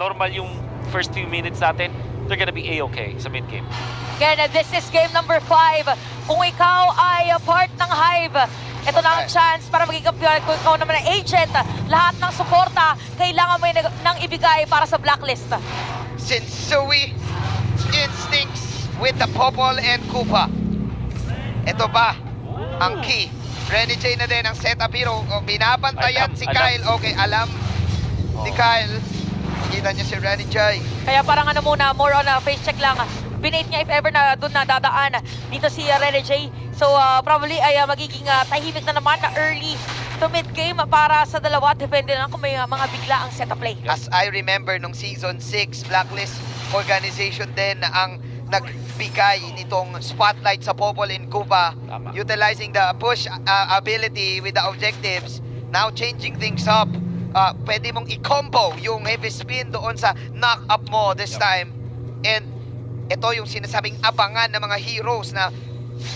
normal yung first few minutes natin, they're gonna be A-okay sa mid-game. Again, this is game number 5. Kung ikaw ay part ng Hive, ito na ang chance para maging kampiyon. Kung ikaw naman ang agent, lahat ng suporta, kailangan mo nang ibigay para sa blacklist. Sensui Instincts with the Popol and Koopa. Ito ba ang key? Renny J na din ang setup hero. Binabantayan si Kyle. Okay, alam ni Kyle. Kita niya si Renny J. Kaya parang ano muna, more on face check lang. Binate niya if ever na doon na dadaan dito si Renny J. So probably ay magiging tahimik na naman na early to mid-game para sa dalawa. Depende na kung may mga bigla ang setup play. As I remember, nung Season 6, Blacklist organization din ang nagbigay nitong spotlight sa Popol and Koopa. Tama. Utilizing the push ability with the objectives. Now changing things up. Pwede mong i-combo yung heavy spin doon sa knock-up mo this time. And ito yung sinasabing abangan ng mga heroes na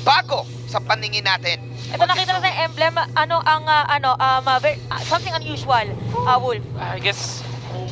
bago sa paningin natin. Ito nakita natin yung emblem, something unusual, Wolf. I guess,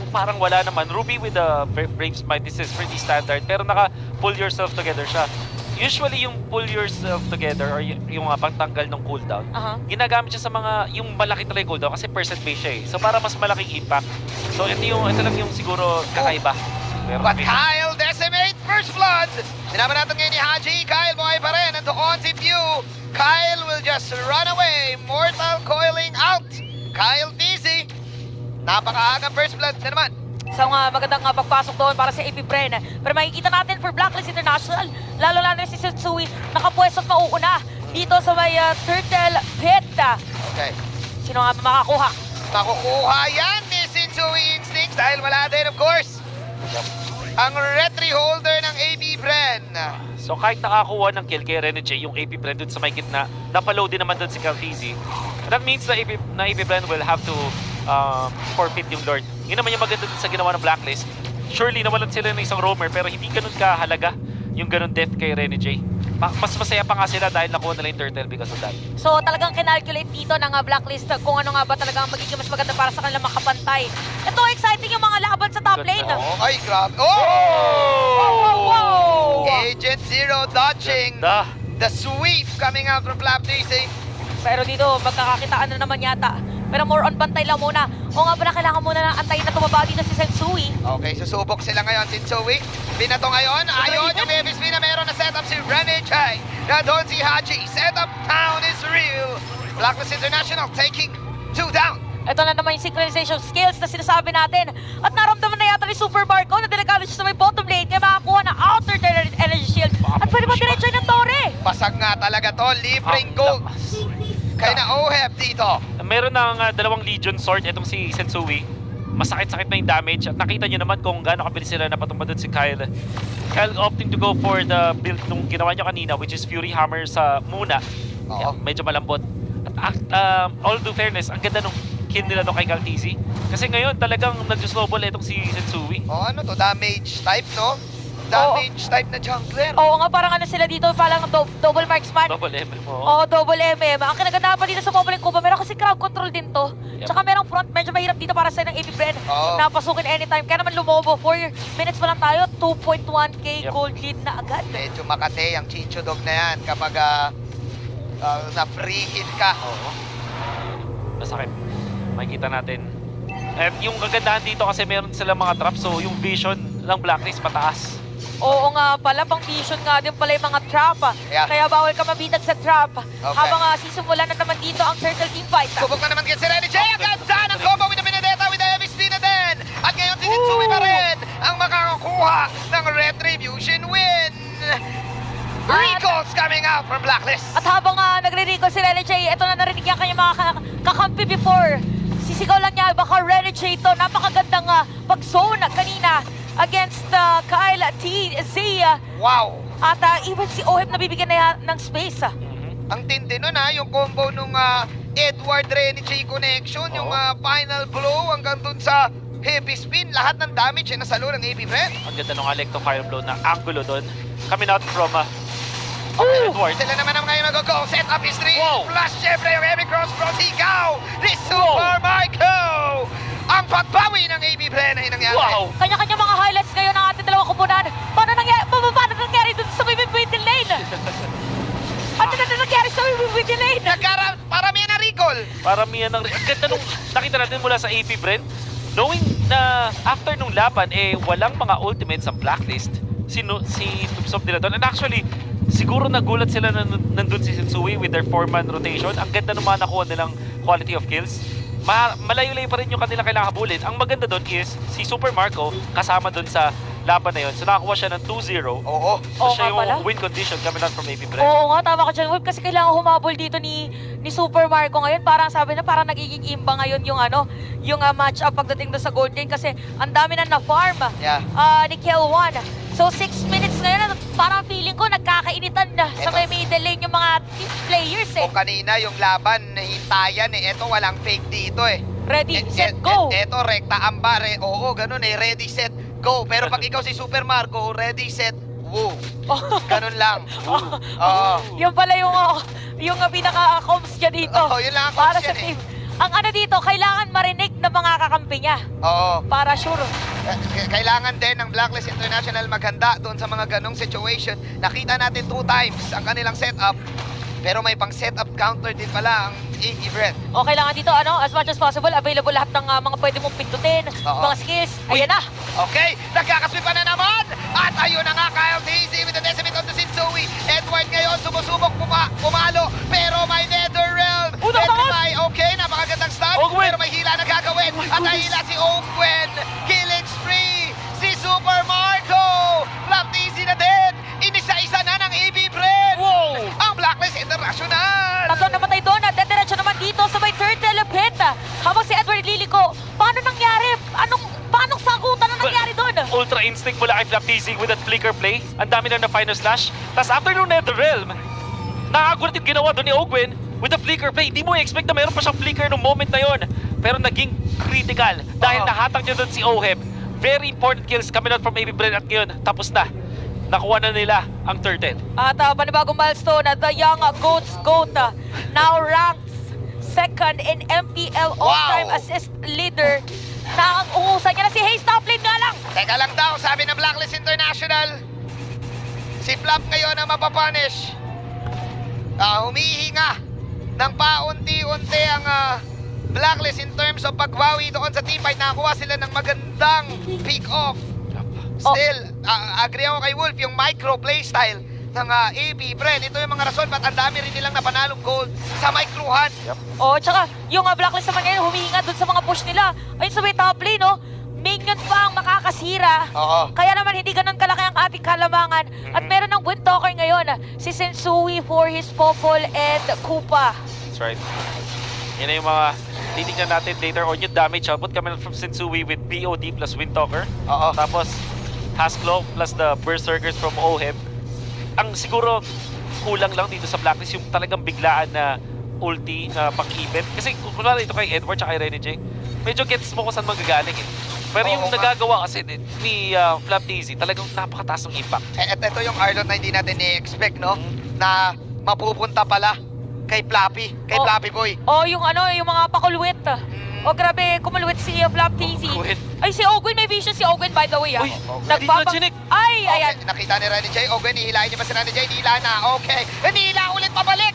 parang wala naman. Ruby with the Brave Smite, this is pretty standard. Pero naka-pull yourself together siya. Usually, yung pull yourself together or yung pagtanggal ng cooldown, ginagamit siya sa mga, yung malaki talaga yung cooldown kasi percent base siya eh. So, para mas malaking impact. So, ito lang yung siguro kakaiba. Pero, But Kyle decimate first blood. Sinabi natin ngayon ni Haji, Kyle buhay pa rin. And on si Pew, Kyle will just run away. Mortal coiling out. Kyle TC. Napakaagang first blood na naman. So magandang pagpasok doon para sa AP Bren. Pero makikita natin for Blacklist International, lalo-lalo na si Sensui, nakapwesto at mauuna dito sa may Turtle Pit. Okay. Sino nga ba makakuha? Makukuha yan ni Sensui Instincts dahil wala din, of course, ang retry holder ng AB Bren. so, kahit nakakuha ng kill kay Renny J, yung AP Bren dun sa may gitna, napaload din naman dun si Caltizi. That means na AP Bren will have to forfeit yung Lord. Yun naman yung maganda dun sa ginawa ng Blacklist. Surely, nawalan sila ng isang roamer, pero hindi ganun kahalaga yung ganun death kay Renny J. Mas masaya pa nga sila dahil nakuha nila yung turtle because of that. So talagang kinalculate dito ng Blacklist kung ano nga ba talagang magiging mas maganda para sa kanila makapantay. Ito, exciting yung mga laban sa top lane. Ganda. Ay, grabe. Oh! Wow! Agent Zero dodging Ganda. the sweep coming out from Flap TC. Pero dito, magkakakitaan na naman yata. Pero more on bantay lang muna. O nga pala, kailangan muna ng antayin na tumaba dito si Sensui. Okay, susubok sila ngayon, Sensui. Binato ngayon. Ayun, yung MSP na meron na setup si Renny J. Nandun si Haji. Setup town is real. Blacklist International taking 2 down. Ito na naman yung synchronization skills na sinasabi natin. At naramdaman na yata ni Super Barco na delikado siya sa may bottom lane kaya makakuha ng outer energy shield. At pwede ba diretso ng Torre? Basag nga talaga to. Libreng gold. Kaya na OHEP dito. Meron ng dalawang Legion Sword, itong si Sensui. Masakit-sakit na yung damage. At nakita nyo naman kung gaano kabilis sila napatumba doon si Kyle. Kyle opting to go for the build nung ginawa nyo kanina, which is Fury Hammer sa muna. Oo. Yeah, medyo malambot. At all due fairness, ang ganda nung kill nila to kay Caltizi. Kasi ngayon talagang nag-snowball itong si Sensui. O ano to, damage type, no? Damage type na jungler. Oo nga, parang ano sila dito, parang double marksman. Double MM mo. Oo, double MM. Ang kinagandaan pa dito sa Popol and Koopa, meron kasi crowd control din to. Yep. Tsaka merong front, medyo mahirap dito para sa ng AP Bren. Oo. Napasukin anytime. Kaya naman lumobo, 4 minutes pa lang tayo, 2.1k Yep. gold lead na agad. Medyo makate ang Chicho Dog na yan kapag na-free hit ka. Oo. Masakit. Makikita natin. At yung kagandahan dito kasi meron silang mga traps, so yung vision ng Blacklist mataas. Oo nga pala, pang vision nga din pala yung mga trap. Yeah. Kaya bawal ka mabitag sa trap. Okay. Habang sisimulan na naman dito ang Turtle Team Fight. Subok na naman kaya si Renny J. Agad ng combo with the Benedetta with the MSP na din. At ngayon si Sensui pa rin ang makakakuha ng Retribution win. Recalls coming out from Blacklist. At habang nagre-recall si Renny J, ito na narinig niya kanyang mga kakampi before. Sisigaw lang niya, baka Renny J ito. Napakagandang pag-zone kanina against Kyle TZ. Wow. At even si Oheb nabibigyan na ng space. Ang tindi nun yung combo nung Edward Renny J connection, yung final blow hanggang dun sa heavy spin, lahat ng damage ay nasalo ng AB Bren. Ang ganda ng Electro Fire Blow na angulo doon. Coming out from Okay, Edward. sila naman ang ngayon mag-go. Set up is 3. Wow. Plus, syempre, yung heavy crossbow. Sigaw! Ni Super Marco! Ang pagbawi ng AB Bren ay nangyari. Wow! Kanya-kanya mga highlights ngayon ng ating dalawang kupunan. Paano nangyari dun sa may middle lane? Ano na nangyari sa may middle lane? Paramihan na recall. Paramihan ng... Ang ganda nung nakita natin mula sa AP Bren. Knowing na after nung laban, walang mga ultimates sa blacklist. Si Tupsop nila doon. And actually, siguro nagulat sila na nandun si Sensui with their 4-man rotation. Ang ganda nung mga nakuha nilang quality of kills. Malayo-layo pa rin yung kanila kailangan habulin. Ang maganda doon is si Super Marco kasama doon sa laban na yun. So nakakuha siya ng 2-0. Oo. So siya nga pala. yung win condition coming out from AP Bren. Oo nga, tama ka dyan, Wolf. Kasi kailangan humabol dito ni Super Marco ngayon. Parang sabi na, parang nagiging imba ngayon yung yung match-up pagdating doon sa gold game. Kasi ang dami na na-farm Yeah. ni Kel1. So 6 minutes ngayon, parang feeling ko nagkakainitan na sa may middle lane yung mga team players O kanina yung laban, hintayan Ito, walang fake dito Ready, set, go! Ito, rekta ambare. Oo, ganun Ready, set, go. Pero pag ikaw si Super Marco, ready, set, woo. Ganun lang. Oo. Yun pala yung pinaka-comms niya dito. Oo, yun lang ang para comms sa yan team. Ang dito, kailangan marinig ng mga kakampi niya. Oo. Para sure. Kailangan din ng Blacklist International maghanda doon sa mga ganong situation. Nakita natin 2 times ang kanilang setup. Pero may pang setup counter din pala ang AB Bren. O kailangan dito, as much as possible, available lahat ng mga pwede mong pindutin, Oo. mga skills. Ayan na. Okay, nagkakaswipan na naman! At ayun na nga, Kyle Daisy with the decimate on the Sensui. Edward ngayon sumusubok pumalo, pero may Netherrealm. Unang taas! Edward, okay, napakagandang start. Ogwen! Pero may hila na gagawin. At nahila si Ogwen. Killing spree, si Super Marco. Flap Daisy na din. Inisa-isa na ng AB Bren. Wow! Ang Blacklist International. Tatlong namatay doon at dediretso naman dito sa may turtle pit. Habang si Edward Lilico, paano nangyari? Paano sagutan na nangyari doon? Ultra instinct mula kay Flap Teasing with that flicker play. Ang dami na final slash. Tapos after nung Netherrealm, nakagulat yung ginawa doon ni Ogwen with the flicker play. Hindi mo i-expect na mayroon pa siyang flicker nung moment na yon. Pero naging critical dahil nahatag niya doon si Oheb. Very important kills coming out from AB Bren at ngayon. Tapos na. Nakuha na nila ang turtle. At panibagong milestone, the Young Goats Goat now ranks second in MPL all-time Wow. assist leader. Na ang uhusan niya na si Hayes Toplin nga lang. Teka lang daw, sabi ng Blacklist International. Si Flap ngayon ang mapapunish. Humihinga ng paunti-unti ang Blacklist in terms of pagbawi doon sa teamfight. Nakakuha sila ng magandang pick-off. Still, agree ako kay Wolf, yung micro playstyle ng AB Bren. Ito yung mga rason ba't ang dami rin nilang napanalong gold sa microhan. O, tsaka yung Blacklist naman ngayon, humihinga dun sa mga push nila. Ayun sa may top lane, no? Minion pa ang makakasira. Oo. Kaya naman hindi ganun kalaki ang ating kalamangan. At meron ng Wind Talker ngayon, si Sensui for his Popol and Koopa. That's right. Yan na yung mga titignan natin later on yung damage output coming from Sensui with BOD plus Windtalker. Oo. Tapos Hasclaw plus the Berserkers from Oheb. Ang siguro kulang lang dito sa Blacklist yung talagang biglaan na ulti na pang-event. Kasi kung kunwari ito kay Edward at kay Rene J, medyo gets mo kung saan manggagaling Pero yung Oo nga. nagagawa kasi ni Flap Daisy, talagang napakataas ng impact. At ito yung Arlot na hindi natin i-expect, no? Na mapupunta pala kay Flappy, kay Oh. Flappy Boy. O, yung yung mga pakulwit. O, grabe, kumulwit si Flap Daisy. Ogwen. Ay, si Ogwen, may vision si Ogwen, by the way, Uy, hindi na chinik. Ay, ayan. Okay, nakita ni Rani J. Ogwen, hihilahin niya ba si Rani J? Hila na, okay. Hila ulit, pabalik.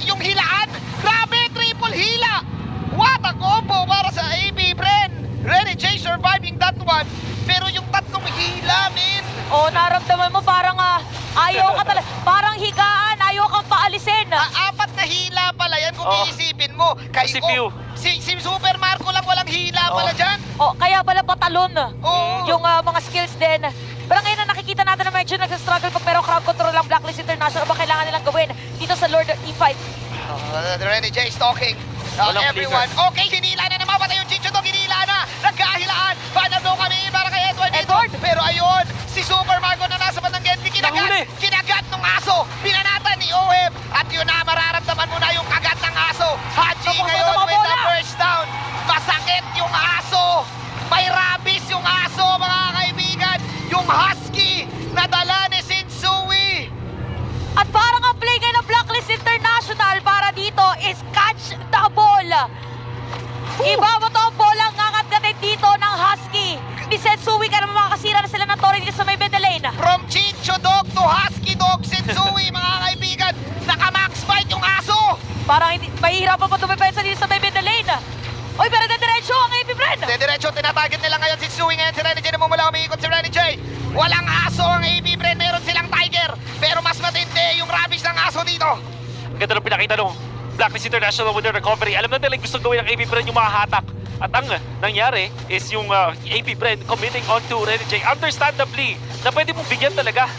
Yung hilaan, grabe, triple hila. What a combo para sa AB Bren. Rani J surviving that one. Pero yung tatlong hila, min. O, naramdaman mo parang ayaw ka talaga. Parang higaan, ayaw kang paalisin. Apat na hila pala yan kung Oo. iisipin mo. Kay Si Few. Si Super Marco lang walang hila pala Oo. dyan. O, kaya pala patalon. Oo. Yung mga skills din. Pero ngayon na nakikita natin na medyo nag-struggle pa pero crowd control lang Blacklist International. Ba kailangan nilang gawin dito sa Lord E5? Rene J is talking. Walang Everyone. Okay, hinila na naman. Patay yung Chicho to. Hinila na. Nagkahilaan. Final blow kami para kay Edward dito. Edward! Pero ayun, si Super Marco na nasa bandang Genji. Nahuli. Kinagat ng aso. Binanatan ni Oheb. At yun na, mararamdaman mo na yung kagat ng aso. Haji Tapos ngayon na with the bola. first down. Masakit yung aso. May rabies yung aso, mga kaibigan. Yung husky na dala ni Sensui. At Sensui, kaya naman makakasira na sila ng Torre dito sa may middle lane. From Chincho Dog to Husky Dog, Sensui, mga kaibigan. Naka-max fight yung aso. Parang hindi, mahihirapan pa tumipensa dito sa may middle lane. Oy, pero diretso ang AP Bren. Diretso, tinatarget nila ngayon si Sui. Ngayon si Renny J, namumula umiikot si Renny J. Walang aso ang AB Bren, meron silang Tiger. Pero mas matindi yung rubbish ng aso dito. Ang ganda ng pinakita nung Blacklist International with their recovery. Alam na nila yung gusto gawin ng AP Bren yung makahatak. At ang nangyari is yung AP Bren committing onto Renny J. Understandably, na pwede mong bigyan talaga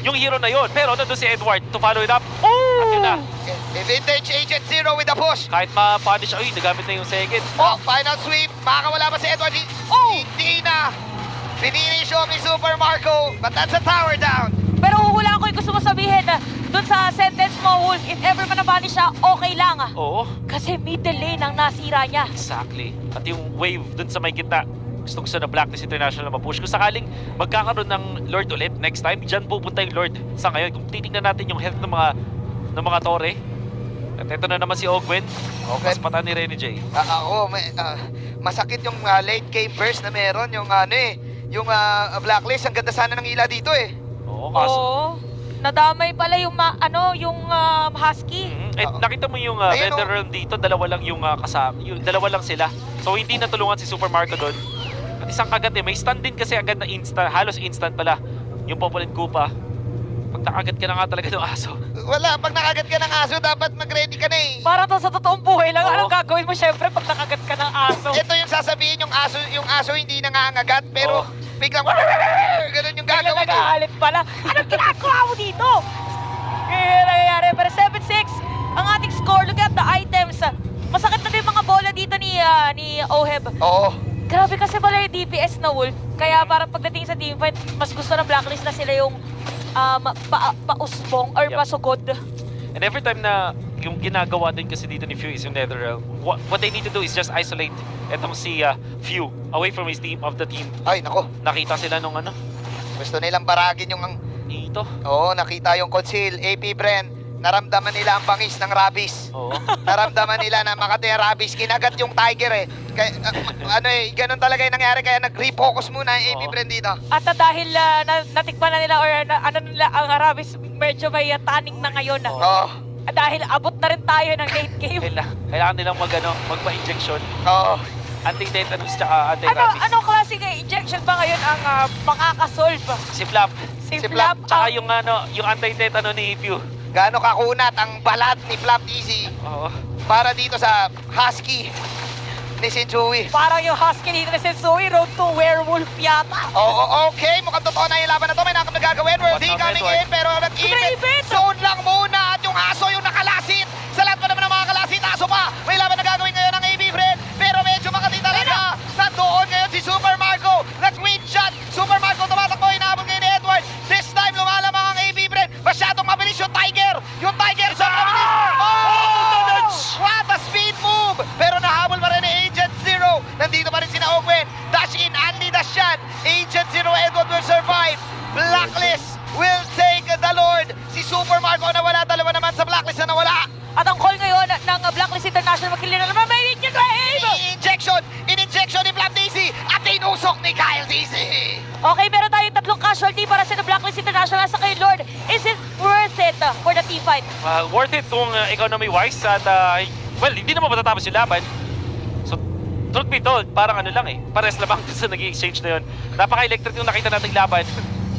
yung hero na yon. Pero nandun si Edward to follow it up. At yun na, Vintage Agent Zero with the push. kahit ma-punish, ay, nagamit na yung second. Final sweep. Makakawala ba si Edward? Hindi na. Finish off ni Super Marco. But that's a tower down. Pero huhulaan ko yung gusto mo sabihin dun sa sentence mo, Wolf, if ever manabani siya, okay lang. Oo, Kasi middle lane ang nasira niya. exactly. At yung wave dun sa may gitna, gusto na Blacklist International na ma-push. Kung sakaling magkakaroon ng Lord ulit next time, dyan pupunta yung Lord. Sa ngayon, kung titingnan natin yung health ng mga torre, at ito na naman si Ogwen, mas pata ni Renny J. Masakit yung late game burst na meron. Yung yung Blacklist. Ang ganda sana ng ila dito eh. Oo, kaso. Oo. Nadamay pala yung yung Husky. Nakita mo yung Ayun, Red Realm dito, dalawa lang yung kasama, yung dalawa lang sila. So hindi natulungan si Super Marco doon. At isang kagat may stun din kasi agad na instant, halos instant pala. Yung Popolin Koopa, pag nakagat ka na nga talaga ng aso. Wala, pag nakagat ka ng aso, dapat mag-ready ka na eh. Parang to sa totoong buhay lang, Oo. anong gagawin mo syempre pag nakagat ka ng aso? Ito yung sasabihin, yung aso hindi nangangagat, pero Oo. biglang ganun yung Kaya gagawin. eh. nag-aalit pala. Anong ginagawa mo dito? Kaya nangyayari. Pero 7-6 ang ating score. Look at the items. Masakit na din yung mga bola dito ni Oheb. Oo. Grabe kasi pala yung DPS na Wolf. Kaya parang pagdating sa teamfight, mas gusto ng Blacklist na sila yung pausbong or Yep. pasugod. And every time na yung ginagawa din kasi dito ni Few is yung NetherRealm, what they need to do is just isolate etong si Few away from his team of the team. Ay, nako. Nakita sila nung Gusto nilang baragin yung... dito. Oo, nakita yung conceal. AP Bren, naramdaman nila ang bangis ng rabies. Oo. Naramdaman nila na makati ang rabies. Kinagat yung tiger eh. Kaya, ganun talaga yung nangyari. Kaya nag-refocus muna ang AP Oo. Bren dito. At dahil natikman na nila or nila ang Arabis, medyo may taning na ngayon. Oo. Dahil abot na rin tayo ng late game. Kailangan nilang magpa-injection. Oo. Anti-tetanus tsaka anti-rabies. Ano klaseng injection ba ngayon ang makakasolve? Si Flap. Si Si Flap, Tsaka yung anti-tetano ni Few. Gaano kakunat ang balat ni Flap Easy Oo. para dito sa Husky ni Shinjui. parang yung Husky dito na Sensui, road to werewolf yata. Oo, okay. Mukhang totoo na yung laban na to. May nakap na gagawin. World D What's up, coming Edward? in. Pero nag-ipit. Nag-ipit! Zone lang muna. At yung aso yung nakalasit. Sa lahat pa naman ng mga kalasit, aso pa. May laban na gagawin ngayon ng AB Fred. Pero medyo makati talaga. Nandoon ngayon si Super Marco. Nag-win shot. Super Marco tumatakbo. Inaabot ngayon ni Edward. This time lumalamang ang AB Fred. Masyadong mabilis yung Tiger. Yung Tiger sa mabilis. Oh! What a speed move. Pero nahabol pa rin ni Agent Zero. Nandito pa rin sina Ogwen. Dash in, Andy dash yan. Agent Zero, Edward will survive. Blacklist will take the Lord. Si Super Marco nawala. Dalawa naman sa Blacklist na nawala. At ang call ngayon ng Blacklist International, magkili na naman, may Ninja Grave! In-injection ni Black Daisy at tinusok ni Kyle Daisy. Okay, meron tayong tatlong casualty para sa Blacklist International sa kay Lord. Is it worth it for the team fight? Worth it kung economy-wise at well, hindi naman matatapos yung laban. So, truth be told, parang lang pares labang sa naging exchange na yun. Napaka-electric yung nakita nating laban.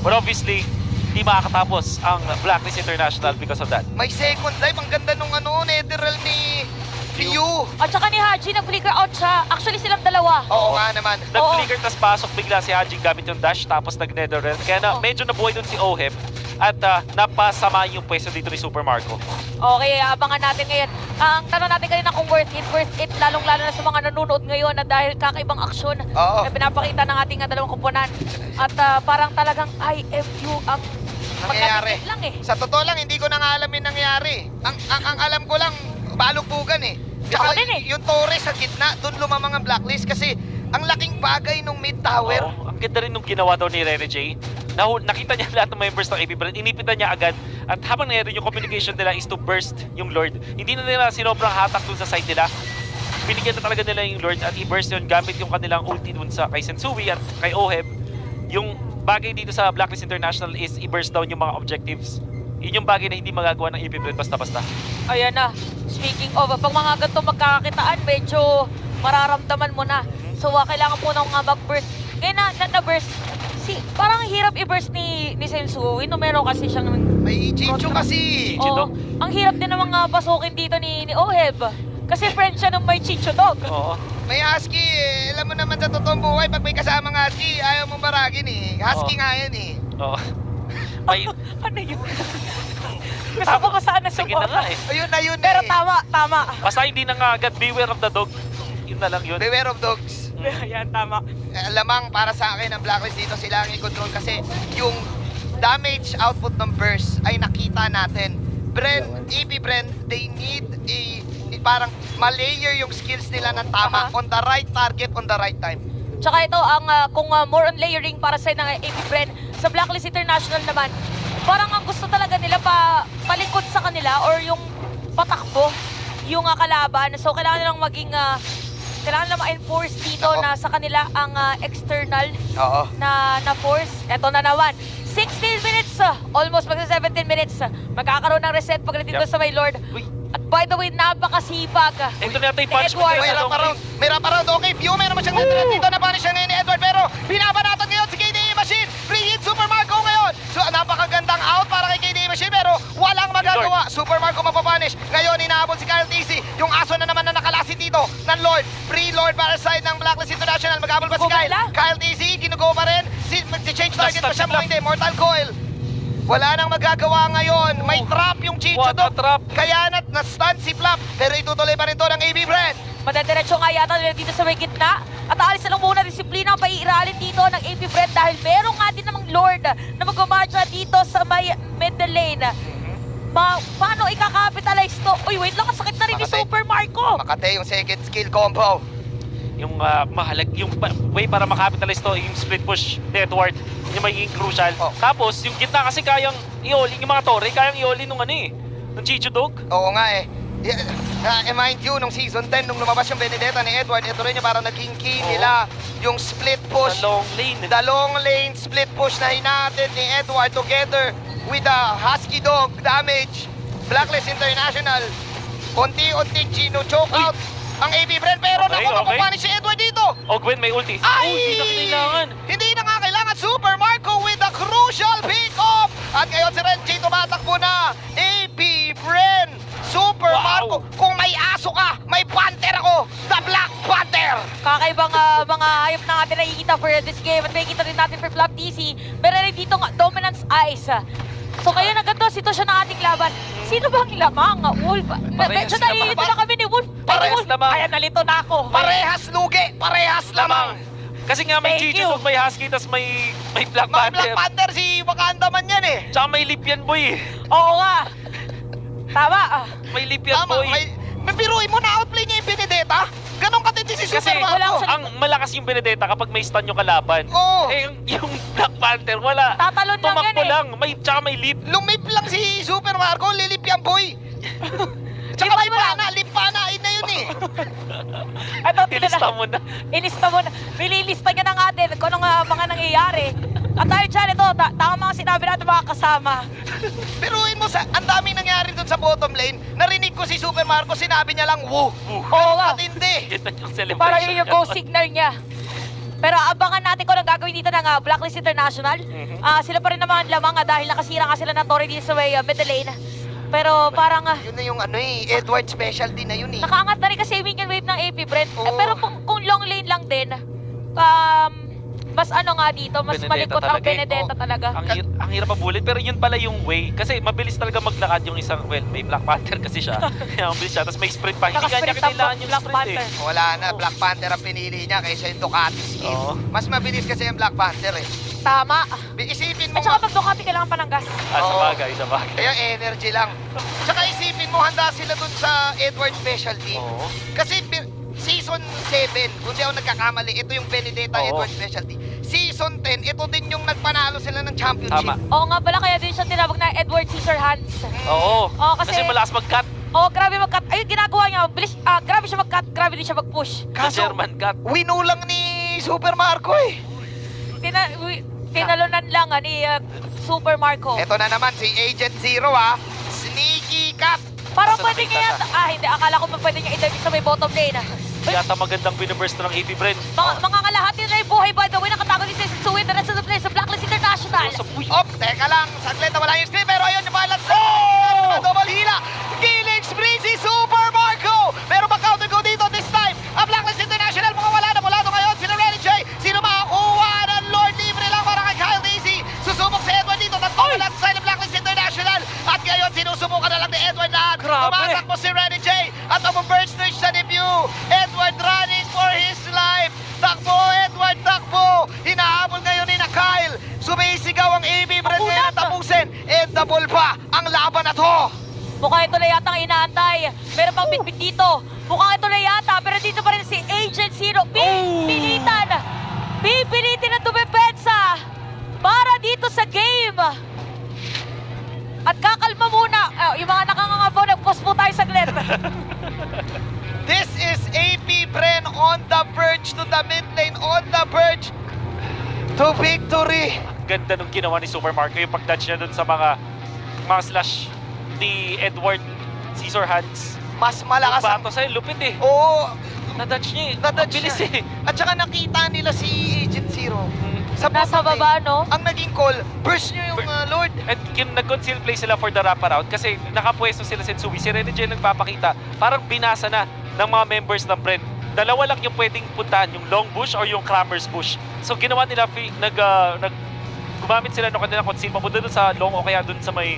But obviously, hindi makakatapos ang Blacklist International because of that. May second life. Ang ganda nung Netherrealm ni Few. At saka ni Haji, nag-flicker out siya. Actually, silang dalawa. Oo nga naman. Nag-flicker tas pasok bigla si Haji gamit yung dash tapos nag-netherrealm. Kaya medyo nabuhay dun si Oheb at napasama yung pwesto dito ni Super Marco. Okay, abangan natin ngayon. Ang tanong natin kanina kung worth it, lalong-lalo na sa mga nanonood ngayon na dahil kakaibang aksyon Oo. na pinapakita ng ating dalawang koponan. At parang talagang IFU ang Nangyayari. magkakit lang Sa totoo lang, hindi ko na nga alam yung nangyari. Ang alam ko lang, balugbugan eh. Ako din eh. Yung Torres sa gitna, doon lumamang ang Blacklist kasi ang laking bagay nung mid-tower. Oo, ang ganda rin nung ginawa daw ni Rene J. Nakita niya lahat ng members ng AP Brand, inipitan niya agad. At habang nangyari yung communication nila is to burst yung Lord. Hindi na nila sinobrang hatak dun sa side nila. Binigyan na talaga nila yung Lord at i-burst yun gamit yung kanilang ulti dun sa kay Sensui at kay Oheb. yung bagay dito sa Blacklist International is i-burst down yung mga objectives. Yun yung bagay na hindi magagawa ng AP Brand basta-basta. Ayan na. Speaking of, pag mga ganito magkakakitaan, medyo mararamdaman mo na. So, kailangan po nang mag-burst. Ngayon na-burst. Parang hirap i-burst ni Sensu. Meron kasi siyang... May Chicho kasi. Chicho Oo. Dog. Ang hirap din namang pasukin dito ni Oheb. Kasi friend siya ng may Chicho Dog. Oo. May husky eh. Alam mo naman sa totoong buhay, pag may kasamang husky, ayaw mong baragin eh. Husky Oo. nga yan eh. Oo. May... Ano yun? Gusto ko masana Sige na nga eh. Ayun na yun Pero eh. tama. Basta hindi na nga agad beware of the dog. Yun na lang yun. Beware of dogs. Ayan, tama. Lamang para sa akin ang Blacklist dito sila ang i-control kasi yung damage output ng burst ay nakita natin. AP Bren, they need parang malayer yung skills nila ng tama on the right target, on the right time. Tsaka ito, kung more on layering para sa ng AP Bren, sa Blacklist International naman, parang ang gusto talaga nila palikod sa kanila or yung patakbo yung kalaban. So, kailangan nilang maging, kailangan nilang ma-enforce dito Ako. na sa kanila ang external Oo. na force. Ito na naman. 16 minutes, almost magsa 17 minutes. Magkakaroon ng reset pagdating doon sa may Lord. Uy, At by the way, napakasipag. ito na yung ni punch Edward. May wraparound. May wraparound. Okay, Fiume naman siyang natira dito. Napanish siya ngayon ni Edward. Pero binabanatan ngayon si KDA Machine. Free hit Super Marco ngayon. So napakagandang out para kay KDA Machine. Pero walang magagawa. Super Marco mapapanish. Ngayon inaabot si Kyle TC. Yung aso na naman na nakalasit dito ng Lord. Free Lord para sa side ng Blacklist International. Mag-abol pa si Kyle. Gumala. Kyle TC, ginugo pa rin. Si-change target pa siya mo hindi. Mortal Coil. Wala nang magagawa ngayon. May trap yung Chicho What a Dog. trap. Kaya na-stun si Flap. Pero itutuloy pa rin to ng AB Brand. Madadiretso nga yata nila dito sa may gitna. At aalis na lang muna disiplina ang paiiralin dito ng AP Fred dahil meron nga din namang Lord na mag-marcha dito sa may middle lane. Paano ikakapitalize to? Uy, wait lang, sakit na rin ni Makate. Super Marco. Makate yung second skill combo. yung yung way para makapitalize to, yung split push ni Edward, yung magiging crucial. Oh. Tapos, yung gitna kasi kayang i-all-in, yung mga torre, kayang i-all-in nung ng Chicho Dog. Oo nga eh. Mind you, nung season 10, nung lumabas yung Benedetta ni Edward, ito rin yung parang naging key Oo. nila. Yung split push. Sa long lane. The long lane split push na hinatid ni Edward together with the Husky Dog damage. Blacklist International. Unti-unting choke out ang AB Brand. Pero Okay, naku, okay. mapapanish si Edward dito. Ogwen may ulti. Ay! Uy, hindi na kailangan. Hindi na nga kailangan. Super Marco with the crucial pick-off. At ngayon si Red J tumatakbo na. AP Bren. Super Wow. Marco. Kung may aso ka, may panther ako. The Black Panther. Kakaibang mga hayop na natin nakikita for this game at makikita rin natin for Flap TC. Meron rin dito nga, Dominance Eyes. So kayo na ganito, sitwasyon ng ating laban. Sino bang lamang? Wolf? Parehas Medyo nalilito lamang. na kami ni Wolf. Parehas Wolf. lamang. Ayan, nalito na ako. Parehas lugi. Parehas lamang. Kasi nga may Thank Chicho you. Dog, may Husky, tas may Black Mga Black Panther. Panther si Wakanda man yan eh. Tsaka may Lipyan Boy. Oo nga. Tama. May Lipyan Tama. Boy. Biruin mo na outplay niya yung Benedetta. Ganon katindi si Kasi Super wala Marco. akong ang malakas yung Benedetta kapag may stun yung kalaban. Oo. Eh, yung Black Panther, wala. Tatalon lang Tumakbo yan eh. lang. Tsaka may lip. Lumip lang si Super Marco, lilip yan boy. Tsaka Lipan may mo lang. pana, limpanain na yun eh. Ito, Ilista mo na. Ilista mo na. Nililista niya na natin kung anong mga nangyayari. At dahil dyan, ito, tama mga sinabi natin mga kasama. Biruin mo, ang daming nangyari dun sa bottom lane. Narinig ko si Super Marco, sinabi niya lang, woo. Oo nga. Katindi. Yun na yung celebration. Parang yun yung niya. go signal niya. Pero abangan natin kung anong gagawin dito ng Blacklist International. Sila pa rin naman lamang dahil nakasira nga sila ng Torre dito sa may middle lane. Pero parang Yun na yung Edward specialty na yun eh. nakaangat na rin kasi yung minion wave ng AP Brent. Oo. Pero kung long lane lang din, mas nga dito, mas Benedetta malikot ang talaga eh. Benedetta talaga. Ang hirap mabulin, pero yun pala yung way. Kasi mabilis talaga maglakad yung isang, well, may Black Panther kasi siya. Kaya mabilis siya, tapos may sprint pa. Hindi nga niya Nakasprint ang kailangan yung Black sprint Panther. eh. Wala na, Black Panther ang pinili niya kaysa yung Ducati skill. Oo. Mas mabilis kasi yung Black Panther eh. Tama. Isipin mo At saka nga, pag Ducati, kailangan pa ng gas. Sa Oo. bagay, sa bagay. kaya energy lang. Tsaka isipin mo, handa sila dun sa Edward specialty. Oo. Kasi season 7, kung di ako nagkakamali, ito yung Benedetta Oo. Edward specialty. Season 10, ito din yung nagpanalo sila ng championship. Tama. Oo nga pala, kaya din siya tinawag na Edward Scissorhands. Oo. Oo, kasi- Kasi malakas mag-cut. Oo, grabe mag-cut. Ayun, ginagawa niya. Bilis, grabe siya mag-cut, grabe din siya mag-push. The German cut. winulang ni Super Marco eh. Tinalunan lang ni Super Marco. Ito na naman si Agent Zero ha. Sneaky cut. Parang Nasa pwede niya nakita yata, hindi, akala ko pa pwede niya i-dive sa may bottom lane. Yata magandang biniburst ng AP Bren. Mga kalahati na yung buhay, by the way, nakatago din si Setsui, the rest of the players sa Blacklist International. Op, teka lang. Saglit na wala yung screen. Pero ayun yung balance. Oh! Double hila. Killing spree si Super Marco. Meron ba counter go dito this time? Ang Blacklist International mga wala na. Mula doon ngayon. Sila Renny J. Sino makakuha ng Lord Libre lang para kay Kyle Daisy. Susubok si Edward dito. Nagpapala lang sa side ng Blacklist International. At ngayon sinusubukan na lang ni Edward lahat. Grabe. Tumatakbo si Renny J. At umubird stage sa debut. Edward running for his life. Takbo, Edward, takbo! Hinahabol ngayon ni na Kyle. Sumisigaw ang AB Brand Mabulat. ngayon tapusin. And double pa ang laban na to. Mukhang ito na yata ang inaantay. Meron pang bitbit dito. Mukhang ito na yata, pero dito pa rin si Agent Zero. Pipilitan! Pipilitin na dumepensa para dito sa game. At kakalma muna. Yung mga nakangangabo, nag-pause po tayo saglit. This is AP Bren on the verge to the mid lane, on the verge to victory. Ganda nung ginawa ni Super Marco yung pag-dodge niya dun sa mga slash ni Edward Scissor Hands. Mas malakas ang... Bato sa'yo, lupit eh. Oo, Na-dodge niya eh. nadadge Ang bilis siya. eh. At saka nakita nila si Agent Zero. Sa Nasa bottom baba, lane. no? Ang naging call, burst niyo yung Lord. At nag-conceal play sila for the wraparound kasi nakapwesto sila si Setsui. Si Renny J nagpapakita, parang binasa na ng mga members ng Bren. Dalawa lang yung pwedeng puntahan, yung long bush or yung crammers bush. So ginawa nila, gumamit sila ng kanilang conceal papunta dun sa long o kaya dun sa may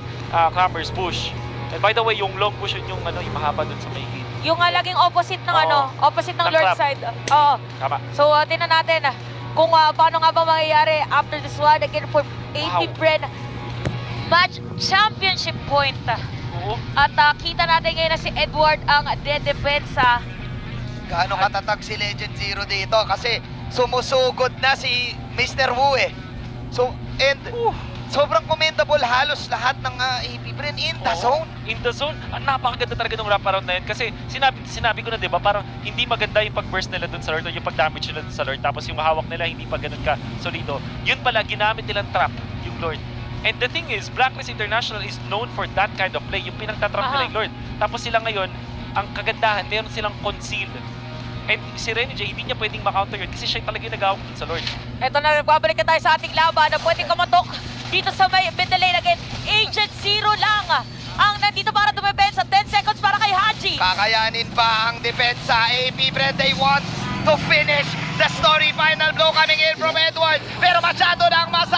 crammers bush. And by the way, yung long bush yun yung mahaba dun sa may gate. Yung laging opposite ng opposite ng Ng Lord crab. side. Oo. Tama. So, tingnan natin kung paano nga ba mangyayari after this one again for AP Wow. Bren. Match championship point. Oo. At kita natin ngayon na si Edward ang dedepensa. Gaano katatag si Legend Zero dito kasi sumusugod na si Mr. Wu eh. So, and sobrang commendable halos lahat ng AP Bren in the Oo. zone. In the zone. Napakaganda talaga ng wraparound na yun kasi sinabi ko na, di ba, parang hindi maganda yung pag-burst nila dun sa Lord o yung pag-damage nila dun sa Lord tapos yung hawak nila hindi pa ganun ka solido. Yun pala, ginamit nilang trap yung Lord. And the thing is, Blacklist International is known for that kind of play, yung pinagtatrap nila yung Lord. Tapos sila ngayon, ang kagandahan, meron silang conceal. And si Renny J, hindi niya pwedeng makounter yun kasi siya talaga yung nag-awak dun sa Lord. Ito na, nagbabalik na tayo sa ating laban na pwedeng kumatok dito sa may middle lane again. Agent Zero lang ang nandito para dumepensa. 10 seconds para kay Haji. Kakayanin pa ang depensa. AP Bren, they want to finish the story. Final blow coming in from Edward. Pero masyado na ang masa